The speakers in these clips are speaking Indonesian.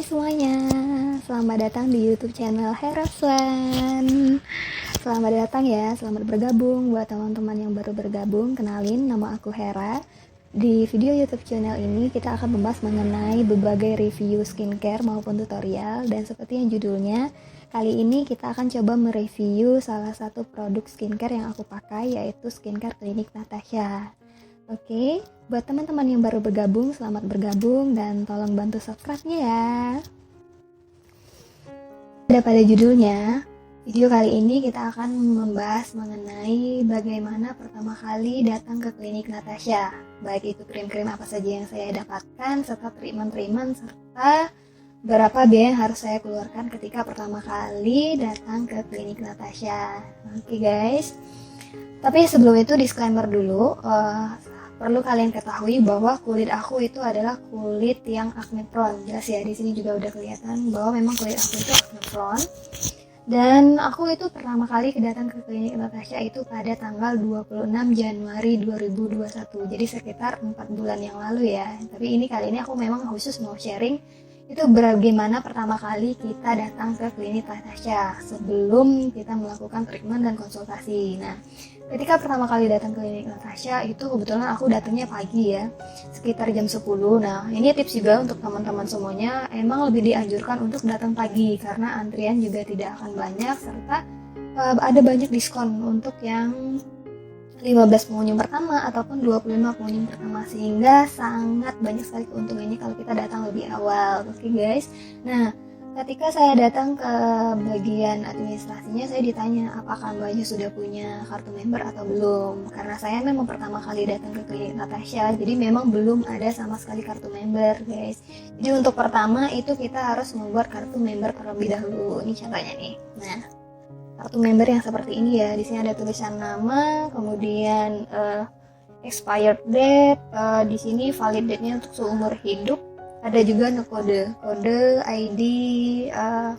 semuanya, selamat datang di YouTube channel Heraswan. Selamat datang ya, selamat bergabung buat teman-teman yang baru bergabung. Kenalin, nama aku Hera. Di video YouTube channel ini kita akan membahas mengenai berbagai review skincare maupun tutorial. Dan seperti yang judulnya, kali ini kita akan coba mereview salah satu produk skincare yang aku pakai, yaitu skincare klinik Natasha. Oke, buat teman-teman yang baru bergabung, selamat bergabung dan tolong bantu subscribe-nya ya. Pada judulnya, video kali ini kita akan membahas mengenai bagaimana pertama kali datang ke klinik Natasha. Baik itu krim-krim apa saja yang saya dapatkan, serta treatment-treatment, serta berapa biaya yang harus saya keluarkan ketika pertama kali datang ke klinik Natasha. Oke guys, tapi sebelum itu disclaimer dulu. Perlu kalian ketahui bahwa kulit aku itu adalah kulit yang acne prone. Jelas ya, di sini juga udah kelihatan bahwa memang kulit aku itu acne prone. Dan aku itu pertama kali datang ke klinik Natasha itu pada tanggal 26 Januari 2021. Jadi sekitar 4 bulan yang lalu ya. Tapi ini kali ini aku memang khusus mau sharing itu bagaimana pertama kali kita datang ke klinik Natasha sebelum kita melakukan treatment dan konsultasi. Nah, ketika pertama kali datang ke klinik Natasha itu kebetulan aku datangnya pagi ya, sekitar jam 10. Nah, ini tips juga untuk teman-teman semuanya, emang lebih dianjurkan untuk datang pagi karena antrian juga tidak akan banyak, serta ada banyak diskon untuk yang 15 pengunjung pertama ataupun 25 pengunjung pertama, sehingga sangat banyak sekali keuntungannya kalau kita datang lebih awal. Oke guys, nah ketika saya datang ke bagian administrasinya, saya ditanya apakah mbaknya sudah punya kartu member atau belum, karena saya memang pertama kali datang ke klinik Natasha, jadi memang belum ada sama sekali kartu member guys. Jadi untuk pertama itu kita harus membuat kartu member terlebih dahulu. Ini contohnya nih. Nah, kartu member yang seperti ini ya, di sini ada tulisan nama, kemudian expired date, di sini valid date-nya untuk seumur hidup, ada juga kode ID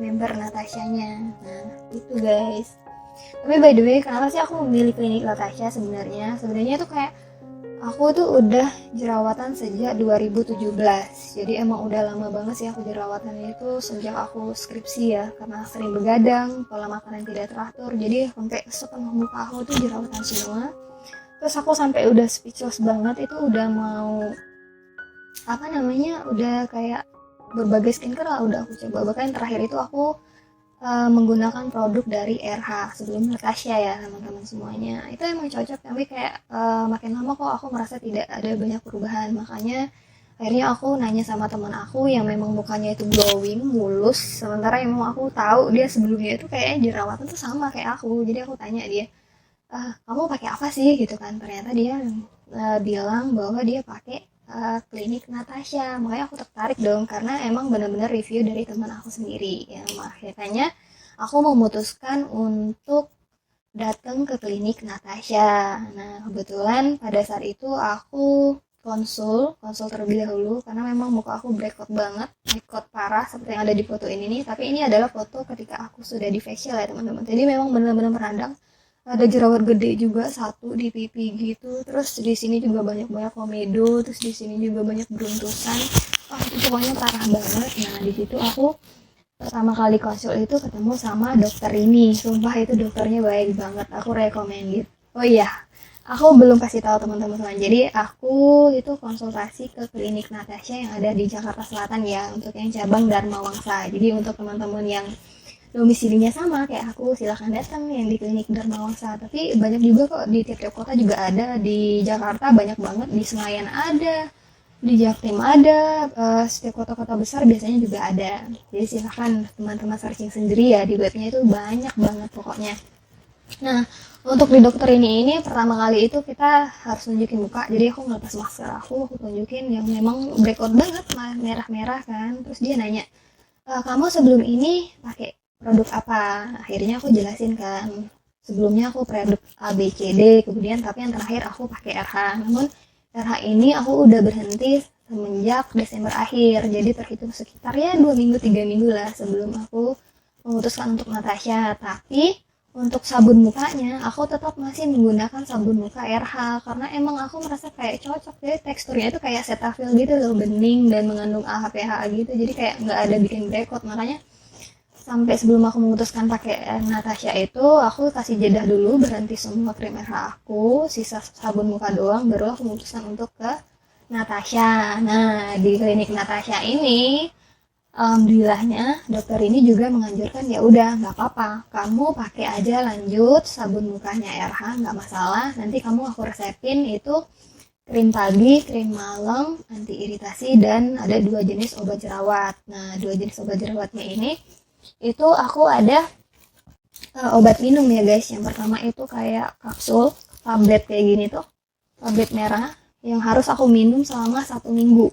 member Natasha-nya. Nah, itu guys. Tapi by the way, kenapa sih aku memilih klinik Natasha sebenarnya? Sebenarnya itu kayak aku tuh udah jerawatan sejak 2017. Jadi emang udah lama banget sih aku jerawatan itu sejak aku skripsi ya, karena sering begadang, pola makanan tidak teratur. Jadi sampai setengah muka aku tuh jerawatan semua. Terus aku sampai udah speechless banget, itu udah mau udah kayak berbagai skincare lah udah aku coba. Bahkan terakhir itu aku menggunakan produk dari RH sebelum Natasha ya teman-teman semuanya. Itu emang cocok, tapi kayak makin lama kok aku merasa tidak ada banyak perubahan. Makanya akhirnya aku nanya sama teman aku yang memang mukanya itu glowing, mulus, sementara emang aku tahu dia sebelumnya itu kayaknya jerawatan tuh sama kayak aku. Jadi aku tanya dia, kamu pakai apa sih gitu kan. Ternyata dia bilang bahwa dia pakai klinik Natasha. Makanya aku tertarik dong, karena emang benar-benar review dari teman aku sendiri ya. Makanya aku memutuskan untuk datang ke klinik Natasha. Nah, kebetulan pada saat itu aku konsul terlebih dahulu karena memang muka aku breakout banget, breakout parah seperti yang ada di foto ini nih. Tapi ini adalah foto ketika aku sudah di facial ya teman-teman. Jadi memang benar-benar merandang. Ada jerawat gede juga satu di pipi gitu, terus di sini juga banyak komedo, terus di sini juga banyak beruntusan. Itu pokoknya parah banget. Nah, di situ aku pertama kali konsul itu ketemu sama dokter ini. Sumpah itu dokternya baik banget, aku recommended. Oh iya, aku belum kasih tahu teman-teman semua. Jadi aku itu konsultasi ke klinik Natasha yang ada di Jakarta Selatan ya, untuk yang cabang Dharma Wangsa. Jadi untuk teman-teman yang domisilinya sama kayak aku, silahkan datang yang di klinik Dharma Wangsa. Tapi banyak juga kok di tiap-tiap kota juga ada. Di Jakarta banyak banget, di Senayan ada, di Jaktim ada, setiap kota-kota besar biasanya juga ada. Jadi silahkan teman-teman searching sendiri ya, di webnya itu banyak banget pokoknya. Nah, untuk di dokter ini pertama kali itu kita harus nunjukin muka. Jadi aku ngelepas masker aku tunjukin yang memang breakout banget, merah-merah kan. Terus dia nanya, kamu sebelum ini pakai produk apa? Akhirnya aku jelasin kan, sebelumnya aku produk ABCD, kemudian tapi yang terakhir aku pakai RH. Namun RH ini aku udah berhenti semenjak Desember akhir, jadi terhitung sekitar ya 2 minggu 3 minggu lah sebelum aku memutuskan untuk Natasha. Tapi untuk sabun mukanya, aku tetap masih menggunakan sabun muka RH karena emang aku merasa kayak cocok deh, teksturnya itu kayak Cetaphil gitu loh, bening dan mengandung AHPH gitu, jadi kayak nggak ada bikin breakout. Makanya sampai sebelum aku memutuskan pakai Natasha itu, aku kasih jeda dulu, berhenti semua krim RH aku, sisa sabun muka doang, baru aku memutuskan untuk ke Natasha. Nah, di klinik Natasha ini alhamdulillahnya dokter ini juga menganjurkan, ya udah nggak apa-apa, kamu pakai aja lanjut sabun mukanya RH, nggak masalah, nanti kamu aku resepin itu krim pagi, krim malam, anti iritasi, dan ada 2 jenis obat jerawat. Nah, 2 jenis obat jerawatnya ini itu aku ada obat minum ya guys. Yang pertama itu kayak kapsul tablet kayak gini tuh, tablet merah yang harus aku minum selama 1 minggu.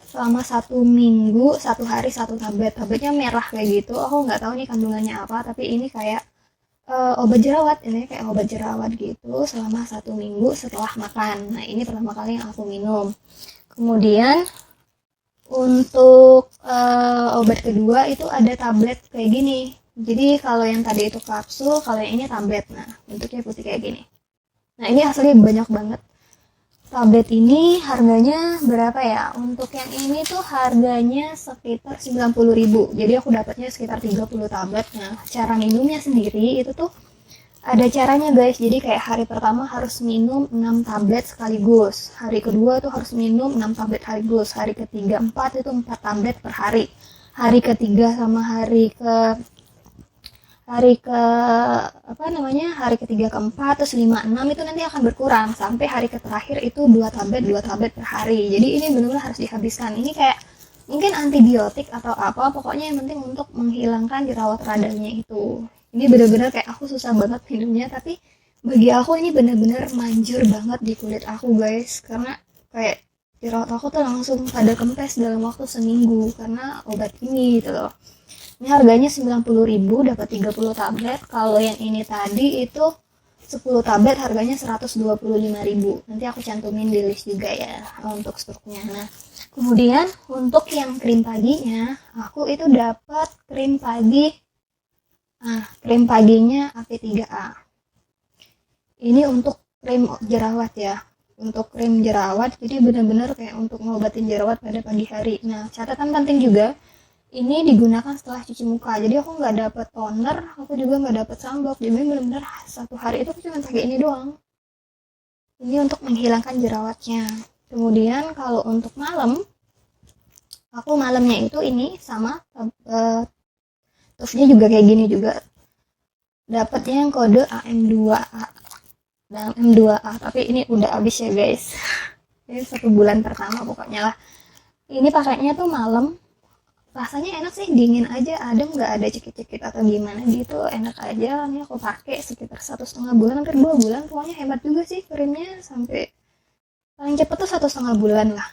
Selama 1 minggu, 1 hari 1 tablet. Tabletnya merah kayak gitu. Aku nggak tahu nih kandungannya apa, tapi ini kayak obat jerawat. Ini kayak obat jerawat gitu selama 1 minggu setelah makan. Nah, ini pertama kali yang aku minum. Kemudian untuk obat kedua itu ada tablet kayak gini. Jadi kalau yang tadi itu kapsul, kalau yang ini tablet. Nah, bentuknya putih kayak gini. Nah, ini asli banyak banget. Tablet ini harganya berapa ya? Untuk yang ini tuh harganya sekitar 90.000. Jadi aku dapatnya sekitar 30 tablet. Nah, cara minumnya sendiri itu tuh ada caranya guys. Jadi kayak hari pertama harus minum 6 tablet sekaligus. Hari kedua tuh harus minum 6 tablet sekaligus. Hari ketiga 4 itu 4 tablet per hari. Hari ketiga sama hari ketiga keempat terus 5 6 itu nanti akan berkurang sampai hari terakhir itu 2 tablet per hari. Jadi ini benar-benar harus dihabiskan. Ini kayak mungkin antibiotik atau apa, pokoknya yang penting untuk menghilangkan jerawat radangnya itu. Ini benar-benar kayak aku susah banget minumnya, tapi bagi aku ini benar-benar manjur banget di kulit aku guys, karena kayak jerawat aku tuh langsung pada kempes dalam waktu seminggu karena obat ini gitu loh. Ini harganya 90.000, dapat 30 tablet. Kalau yang ini tadi itu 10 tablet harganya 125.000. Nanti aku cantumin di list juga ya untuk stoknya. Nah, kemudian untuk yang krim paginya, aku itu dapat krim pagi. Krim paginya AP3A. Ini untuk krim jerawat ya. Untuk krim jerawat, jadi benar-benar kayak untuk ngobatin jerawat pada pagi hari. Nah, catatan penting juga, ini digunakan setelah cuci muka, jadi aku nggak dapet toner, aku juga nggak dapet sunblock. Jadi bener-bener 1 hari itu aku cuma pakai ini doang. Ini untuk menghilangkan jerawatnya. Kemudian kalau untuk malam, aku malamnya itu ini sama tufnya juga kayak gini juga. Dapatnya yang kode AM2A dan M2A, tapi ini udah habis ya guys. Ini 1 bulan pertama pokoknya lah. Ini pakainya tuh malam. Rasanya enak sih, dingin aja, adem, nggak ada cekit-cekit atau gimana gitu, enak aja. Ini aku pakai sekitar 1,5 bulan, hampir 2 bulan, pokoknya hebat juga sih krimnya, sampai paling cepet tuh 1,5 bulan lah,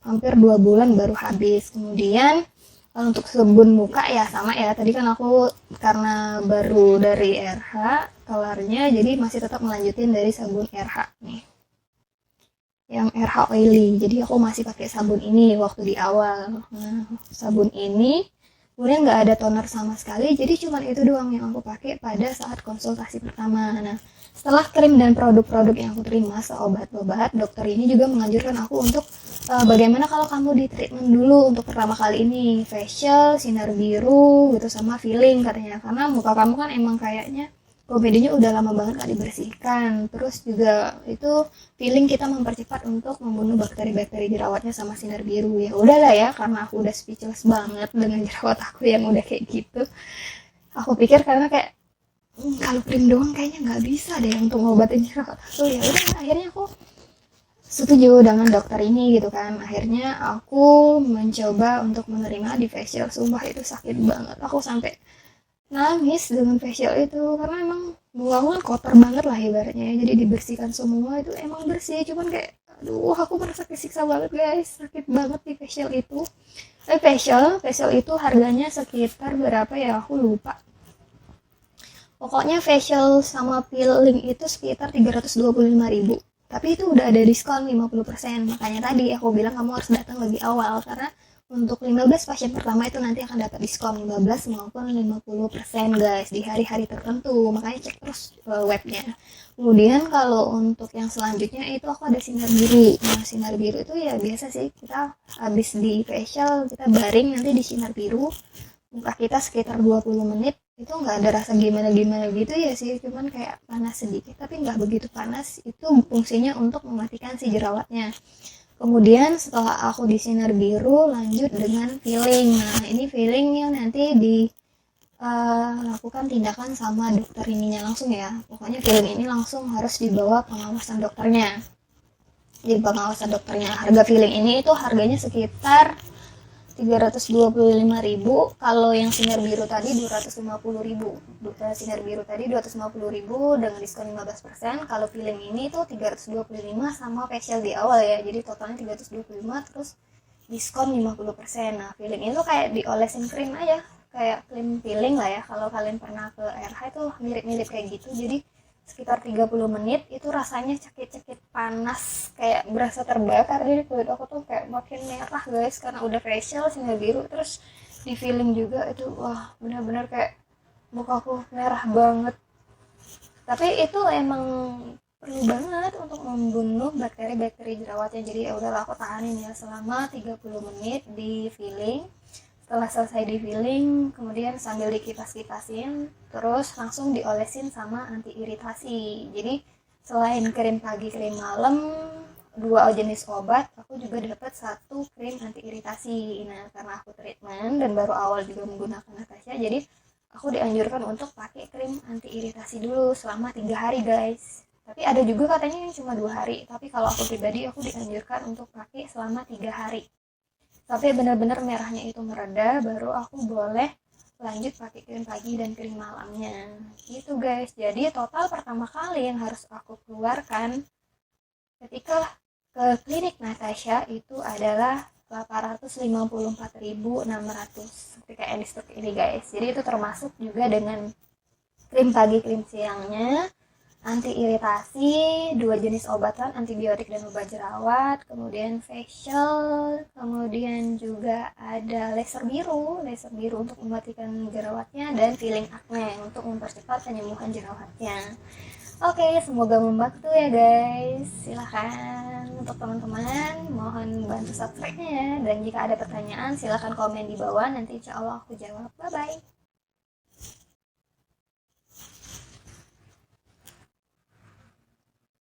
hampir 2 bulan baru habis. Kemudian untuk sabun muka ya sama ya, tadi kan aku karena baru dari RH kelarnya, jadi masih tetap melanjutin dari sabun RH nih, yang RH oily. Jadi aku masih pakai sabun ini waktu di awal. Nah, sabun ini kemudian nggak ada toner sama sekali, jadi cuma itu doang yang aku pakai pada saat konsultasi pertama. Nah, setelah krim dan produk-produk yang aku terima seobat-obat, dokter ini juga menganjurkan aku untuk bagaimana kalau kamu di treatment dulu untuk pertama kali ini, facial, sinar biru gitu sama filling katanya, karena muka kamu kan emang kayaknya komedinya udah lama banget gak dibersihkan. Terus juga itu feeling kita mempercepat untuk membunuh bakteri-bakteri jerawatnya sama sinar biru. Ya udahlah ya, karena aku udah speechless banget dengan jerawat aku yang udah kayak gitu. Aku pikir karena kayak kalau krim doang kayaknya nggak bisa deh untuk ngobatin jerawat aku. Ya udah, akhirnya aku setuju dengan dokter ini gitu kan. Akhirnya aku mencoba untuk menerima di facial. Sumpah itu sakit banget. Aku sampai nangis dengan facial itu karena emang muka kotor banget lah ibaratnya ya. Jadi dibersihkan semua itu emang bersih, cuman kayak aduh aku merasa kesiksa banget guys, sakit banget di facial itu. Facial itu harganya sekitar berapa ya, aku lupa. Pokoknya facial sama peeling itu sekitar 325.000. Tapi itu udah ada diskon 50%. Makanya tadi aku bilang kamu harus datang lebih awal, karena Untuk 15 pasien pertama itu nanti akan dapat diskon 15 maupun 50% guys di hari-hari tertentu. Makanya cek terus webnya. Kemudian kalau untuk yang selanjutnya itu aku ada sinar biru. Nah, sinar biru itu ya biasa sih, kita habis di facial kita baring nanti di sinar biru. Muka kita sekitar 20 menit itu nggak ada rasa gimana-gimana gitu ya sih, cuman kayak panas sedikit tapi nggak begitu panas. Itu fungsinya untuk mematikan si jerawatnya. Kemudian setelah aku di sinar biru lanjut dengan peeling. Nah, ini peeling yang nanti dilakukan tindakan sama dokter ininya langsung ya. Pokoknya peeling ini langsung harus dibawa pengawasan dokternya. Jadi pengawasan dokternya. Harga peeling ini itu harganya sekitar 325.000. Kalau yang sinar biru tadi 250.000. Sinar biru tadi 250.000 dengan diskon 15%. Kalau peeling ini tuh 325 sama facial di awal ya. Jadi totalnya 325 terus diskon 50%. Nah, peeling itu kayak diolesin krim aja. Kayak krim peeling lah ya. Kalau kalian pernah ke RH itu mirip-mirip kayak gitu. Jadi sekitar 30 menit itu rasanya cekit-cekit panas, kayak berasa terbakar. Jadi kulit aku tuh kayak makin merah guys karena udah facial sinar biru terus di feeling juga. Itu wah benar-benar kayak mukaku merah banget, tapi itu emang perlu banget untuk membunuh bakteri-bakteri jerawatnya. Jadi ya udahlah aku tahanin ya selama 30 menit di feeling. Setelah selesai di peeling, kemudian sambil dikipas-kipasin, terus langsung diolesin sama anti iritasi. Jadi selain krim pagi, krim malam, 2 jenis obat, aku juga dapat 1 krim anti iritasi. Nah, karena aku treatment dan baru awal juga menggunakan Natasha, jadi aku dianjurkan untuk pakai krim anti iritasi dulu selama 3 hari guys. Tapi ada juga katanya yang cuma 2 hari. Tapi kalau aku pribadi, aku dianjurkan untuk pakai selama 3 hari. Sampai benar-benar merahnya itu mereda, baru aku boleh lanjut pakai krim pagi dan krim malamnya. Gitu guys. Jadi total pertama kali yang harus aku keluarkan ketika ke klinik Natasha itu adalah 854.600 ketika Elistok ini guys. Jadi itu termasuk juga dengan krim pagi, krim siangnya, anti iritasi, 2 jenis obatan, antibiotik dan obat jerawat, kemudian facial, kemudian juga ada laser biru untuk mematikan jerawatnya, dan peeling acne untuk mempercepat penyembuhan jerawatnya. Oke, semoga membantu ya guys. Silahkan untuk teman-teman mohon bantu subscribe-nya ya, dan jika ada pertanyaan silahkan komen di bawah, nanti insya Allah aku jawab. Bye bye.